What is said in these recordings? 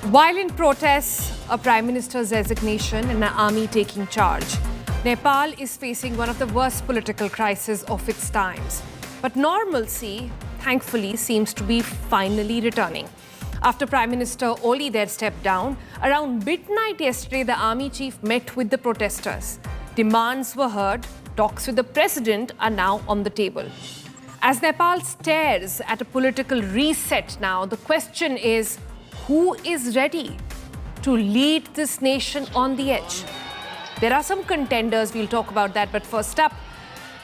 Violent protests, a Prime Minister's resignation and an army taking charge. Nepal is facing one of the worst political crises of its times. But normalcy, thankfully, seems to be finally returning. After Prime Minister Oli there stepped down, around midnight yesterday, the army chief met with the protesters. Demands were heard. Talks with the president are now on the table. As Nepal stares at a political reset now, the question is, who is ready to lead this nation on the edge? There are some contenders, we'll talk about that. But first up,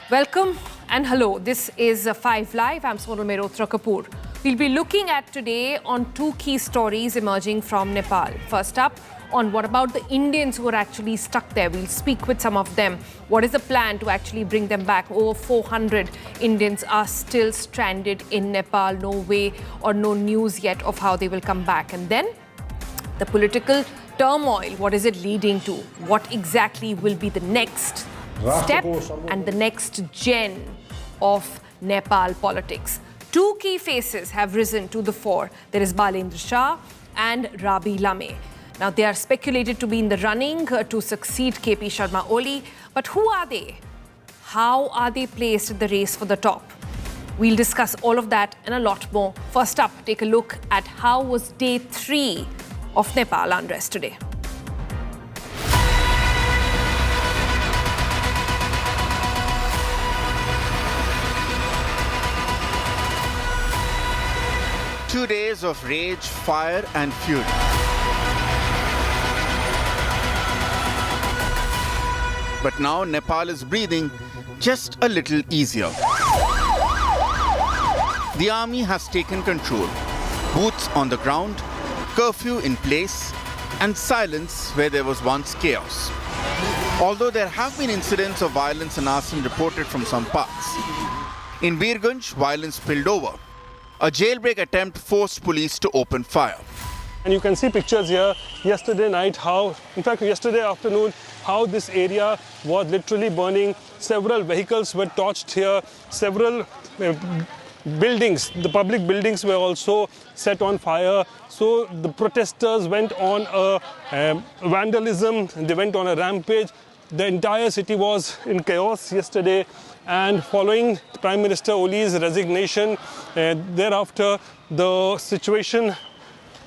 welcome and hello. This is 5 Live. I'm Sonal Mehrotra Kapoor. We'll be looking at today on two key stories emerging from Nepal. First up, on what about the Indians who are actually stuck there. We'll speak with some of them. What is the plan to actually bring them back? Over 400 Indians are still stranded in Nepal. No way or no news yet of how they will come back. And then the political turmoil. What is it leading to? What exactly will be the next step and the next gen of Nepal politics? Two key faces have risen to the fore. There is Balendra Shah and Rabi Lame. Now, they are speculated to be in the running to succeed KP Sharma Oli. But who are they? How are they placed in the race for the top? We'll discuss all of that and a lot more. First up, take a look at how was day 3 of Nepal unrest today. Two days of rage, fire and fury. But now Nepal is breathing just a little easier. The army has taken control. Boots on the ground, curfew in place, and silence where there was once chaos. Although there have been incidents of violence and arson reported from some parts. In Birgunj, violence spilled over. A jailbreak attempt forced police to open fire. And you can see pictures here yesterday night yesterday afternoon, how this area was literally burning. Several vehicles were torched here. Several buildings, the public buildings were also set on fire. So the protesters went on a vandalism, they went on a rampage. The entire city was in chaos yesterday. And following Prime Minister Oli's resignation, thereafter the situation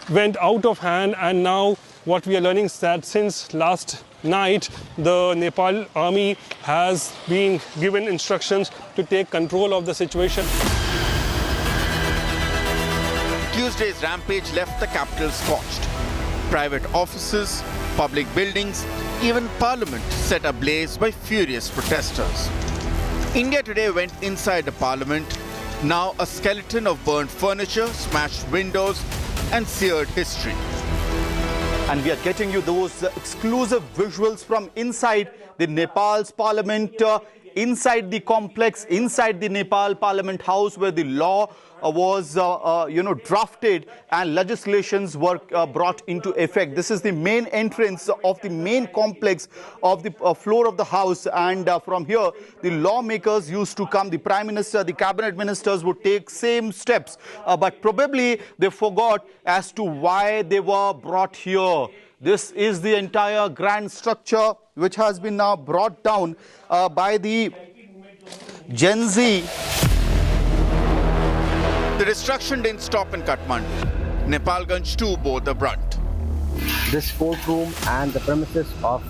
went out of hand, and now what we are learning is that since last night, the Nepal army has been given instructions to take control of the situation. Tuesday's rampage left the capital scorched. Private offices, public buildings, even parliament set ablaze by furious protesters. India today went inside the parliament, now a skeleton of burnt furniture, smashed windows and seared history. And we are getting you those exclusive visuals from inside the Nepal's parliament, inside the complex, inside the Nepal Parliament House, where the law was drafted and legislations were brought into effect. This is the main entrance of the main complex of the floor of the house, and from here the lawmakers used to come. The Prime Minister, the cabinet ministers would take same steps, but probably they forgot as to why they were brought here. This is the entire grand structure which has been now brought down by the Gen Z. The destruction didn't stop in Kathmandu. Nepalganj too bore the brunt. This courtroom and the premises of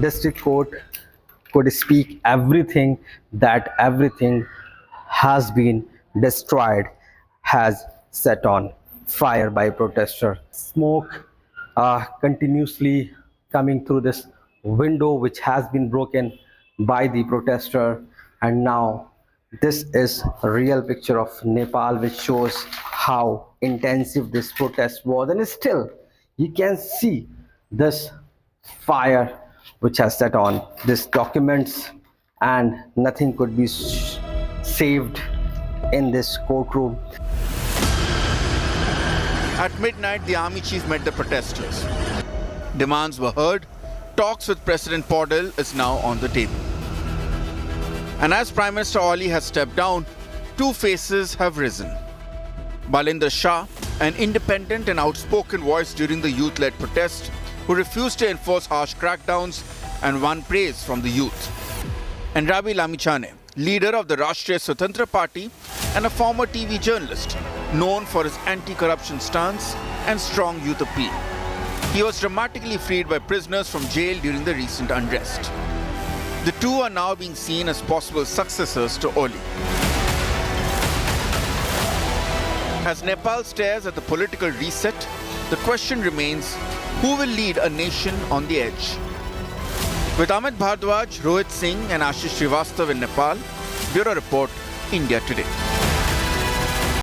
district court could speak everything, that everything has been destroyed, has set on fire by protesters. Smoke continuously coming through this window which has been broken by the protester, and now this is a real picture of Nepal, which shows how intensive this protest was. And still, you can see this fire which has set on these documents, and nothing could be saved in this courtroom. At midnight, the army chief met the protesters. Demands were heard. Talks with President Paudel is now on the table. And as Prime Minister Oli has stepped down, two faces have risen. Balendra Shah an independent and outspoken voice during the youth-led protest, who refused to enforce harsh crackdowns and won praise from the youth. And Rabi Lamichhane, leader of the Rashtriya Swatantra Party and a former TV journalist, known for his anti-corruption stance and strong youth appeal. He was dramatically freed by prisoners from jail during the recent unrest. The two are now being seen as possible successors to Oli. As Nepal stares at the political reset, the question remains, who will lead a nation on the edge? With Amit Bhardwaj, Rohit Singh and Ashish Srivastav in Nepal, Bureau Report, India Today.